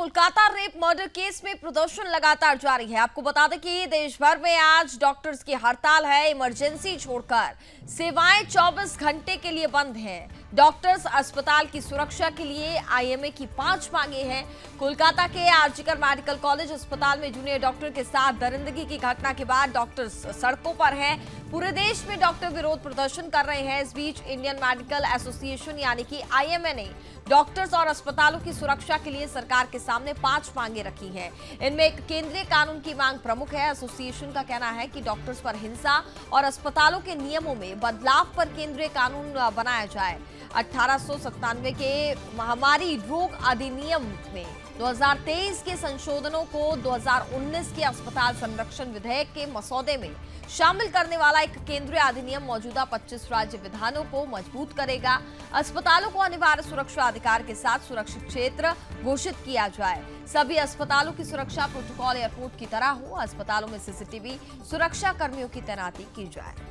Kolkata rape murder case में प्रदर्शन लगातार जारी है। आपको बता दें कि देश भर में आज डॉक्टर्स की हड़ताल है। इमरजेंसी छोड़कर सेवाएं 24 घंटे के लिए बंद हैं। डॉक्टर्स अस्पताल की सुरक्षा के लिए आईएमए की 5 मांगे हैं। कोलकाता के आरजीकर मेडिकल कॉलेज अस्पताल में जूनियर डॉक्टर के साथ दरिंदगी की घटना के बाद डॉक्टर्स सड़कों पर हैं। पूरे देश में डॉक्टर विरोध प्रदर्शन कर रहे हैं। इस बीच इंडियन मेडिकल एसोसिएशन यानी कि आईएमए ने डॉक्टर्स और अस्पतालों की सुरक्षा के लिए सरकार के सामने 5 मांगे रखी हैं। इनमें एक केंद्रीय कानून की मांग प्रमुख है। एसोसिएशन का कहना है कि डॉक्टर्स पर हिंसा और अस्पतालों के नियमों में बदलाव पर केंद्रीय कानून बनाया जाए। 1897 के महामारी रोग अधिनियम में 2023 के संशोधनों को 2019 के अस्पताल संरक्षण विधेयक के मसौदे में शामिल करने वाला एक केंद्रीय अधिनियम मौजूदा 25 राज्य विधानों को मजबूत करेगा। अस्पतालों को अनिवार्य सुरक्षा अधिकार के साथ सुरक्षित क्षेत्र घोषित किया जाए। सभी अस्पतालों की सुरक्षा प्रोटोकॉल एयरपोर्ट की तरह हो। अस्पतालों में सीसीटीवी सुरक्षा कर्मियों की तैनाती की जाए।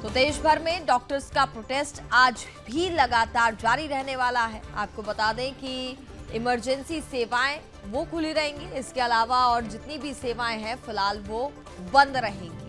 तो देश भर में डॉक्टर्स का प्रोटेस्ट आज भी लगातार जारी रहने वाला है। आपको बता दें कि इमरजेंसी सेवाएं वो खुली रहेंगी। इसके अलावा और जितनी भी सेवाएं हैं फिलहाल वो बंद रहेंगी।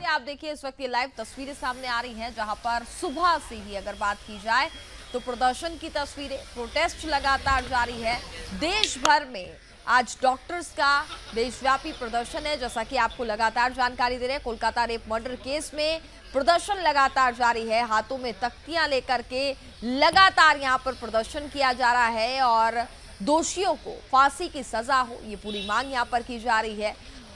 आप देखिए इस वक्त ये लाइव तस्वीरें सामने आ रही हैं, जहां पर सुबह से ही अगर बात की जाए तो प्रदर्शन की तस्वीरें, प्रोटेस्ट लगातार जारी है। देश भर में आज डॉक्टर्स का देशव्यापी प्रदर्शन है। जैसा कि आपको लगातार जानकारी दे रहे हैं, कोलकाता रेप मर्डर केस में प्रदर्शन लगातार जारी है। हाथों में तख्तियां लेकर के लगातार यहां पर प्रदर्शन किया जा रहा है और दोषियों को फांसी की सजा हो, ये पूरी मांग यहां पर की जा रही है।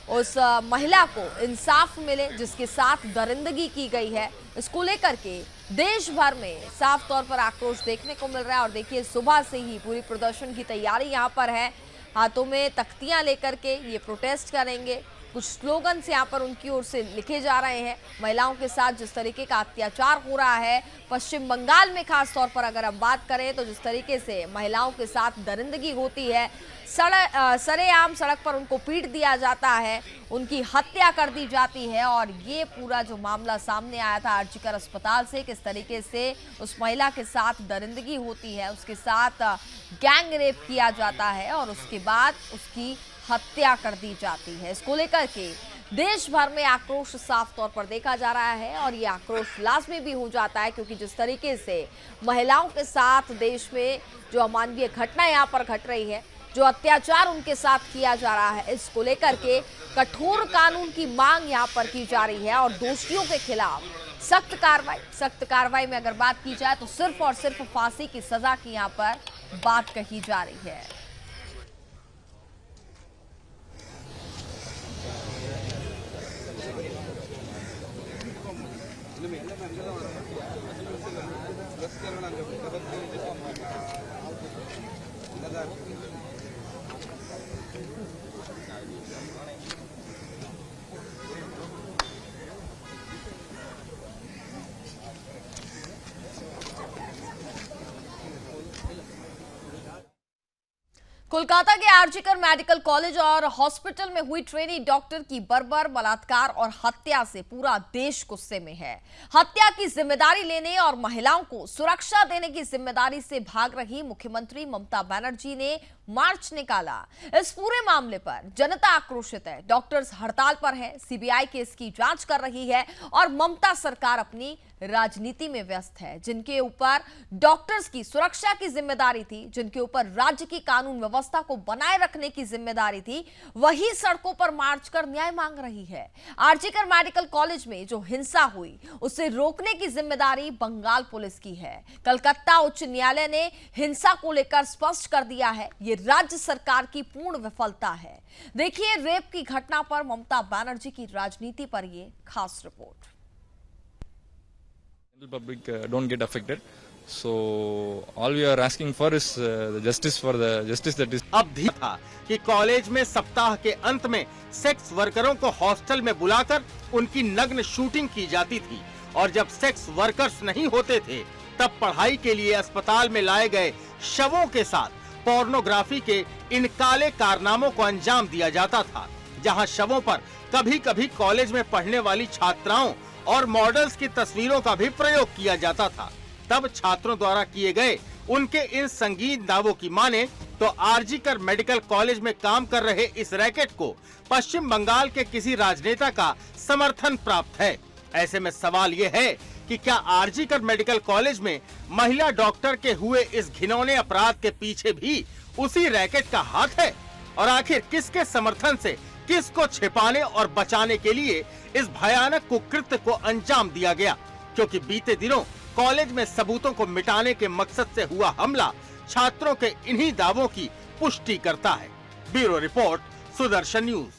उस महिला को इंसाफ मिले जिसके साथ दरिंदगी की गई है, इसको लेकर के देश भर में साफ तौर पर आक्रोश देखने को मिल रहा है। और देखिए सुबह से ही पूरी प्रदर्शन की तैयारी यहां पर है। हाथों में तख्तियां लेकर के ये प्रोटेस्ट करेंगे। कुछ स्लोगन्स यहाँ पर उनकी ओर से लिखे जा रहे हैं। महिलाओं के साथ जिस तरीके का अत्याचार हो रहा है पश्चिम बंगाल में, खास तौर पर अगर हम बात करें तो जिस तरीके से महिलाओं के साथ दरिंदगी होती है, सरेआम सड़क पर उनको पीट दिया जाता है, उनकी हत्या कर दी जाती है। और ये पूरा जो मामला सामने आया था आरजीकर अस्पताल से, किस तरीके से उस महिला के साथ दरिंदगी होती है, उसके साथ गैंग रेप किया जाता है और उसके बाद उसकी हत्या कर दी जाती है। इसको लेकर के देश भर में आक्रोश साफ तौर पर देखा जा रहा है और ये आक्रोश लाजमी भी हो जाता है, क्योंकि जिस तरीके से महिलाओं के साथ देश में जो अमानवीय घटना यहाँ पर घट रही है, जो अत्याचार उनके साथ किया जा रहा है, इसको लेकर के कठोर कानून की मांग यहाँ पर की जा रही है और दोषियों के खिलाफ सख्त कार्रवाई में अगर बात की जाए तो सिर्फ और सिर्फ फांसी की सजा की यहाँ पर बात कही जा रही है। कोलकाता के आरजीकर मेडिकल कॉलेज और हॉस्पिटल में हुई ट्रेनी डॉक्टर की बर्बर बलात्कार और हत्या से पूरा देश गुस्से में है। हत्या की जिम्मेदारी लेने और महिलाओं को सुरक्षा देने की जिम्मेदारी से भाग रही मुख्यमंत्री ममता बनर्जी ने मार्च निकाला। इस पूरे मामले पर जनता आक्रोशित है। डॉक्टर्स हड़ताल पर है, सीबीआई केस की जांच कर रही है और ममता सरकार अपनी राजनीति में व्यस्त है। जिनके ऊपर डॉक्टर्स की सुरक्षा की जिम्मेदारी थी, जिनके ऊपर राज्य की कानून व्यवस्था को बनाए रखने की जिम्मेदारी थी, वही सड़कों पर मार्च कर न्याय मांग रही है। आरजीकर मेडिकल कॉलेज में जो हिंसा हुई उसे रोकने की जिम्मेदारी बंगाल पुलिस की है। कलकत्ता उच्च न्यायालय ने हिंसा को लेकर स्पष्ट कर दिया है, ये राज्य सरकार की पूर्ण विफलता है। देखिए रेप की घटना पर ममता बनर्जी की राजनीति पर ये खास report. Public don't get affected, so all we are asking for is the justice that is. अब भी था कि कॉलेज में सप्ताह के अंत में सेक्स वर्करों को हॉस्टल में बुलाकर उनकी नग्न शूटिंग की जाती थी और जब सेक्स वर्कर्स नहीं होते थे तब पढ़ाई के लिए अस्पताल में लाए गए शवों के साथ पोर्नोग्राफी के इन काले कारनामों को अंजाम दिया जाता था, जहां शवों पर कभी-कभी कॉलेज में पढ़ने वाली छात्राओं और मॉडल्स की तस्वीरों का भी प्रयोग किया जाता था। तब छात्रों द्वारा किए गए उनके इन संगीन दावों की माने तो आरजीकर मेडिकल कॉलेज में काम कर रहे इस रैकेट को पश्चिम बंगाल के किसी राजनेता का समर्थन प्राप्त है। ऐसे में सवाल ये है कि क्या आरजीकर मेडिकल कॉलेज में महिला डॉक्टर के हुए इस घिनौने अपराध के पीछे भी उसी रैकेट का हाथ है? और आखिर किसके समर्थन से किसको छिपाने और बचाने के लिए इस भयानक कुकृत्य को अंजाम दिया गया? क्योंकि बीते दिनों कॉलेज में सबूतों को मिटाने के मकसद से हुआ हमला छात्रों के इन्हीं दावों की पुष्टि करता है। Bureau report, Sudarshan news.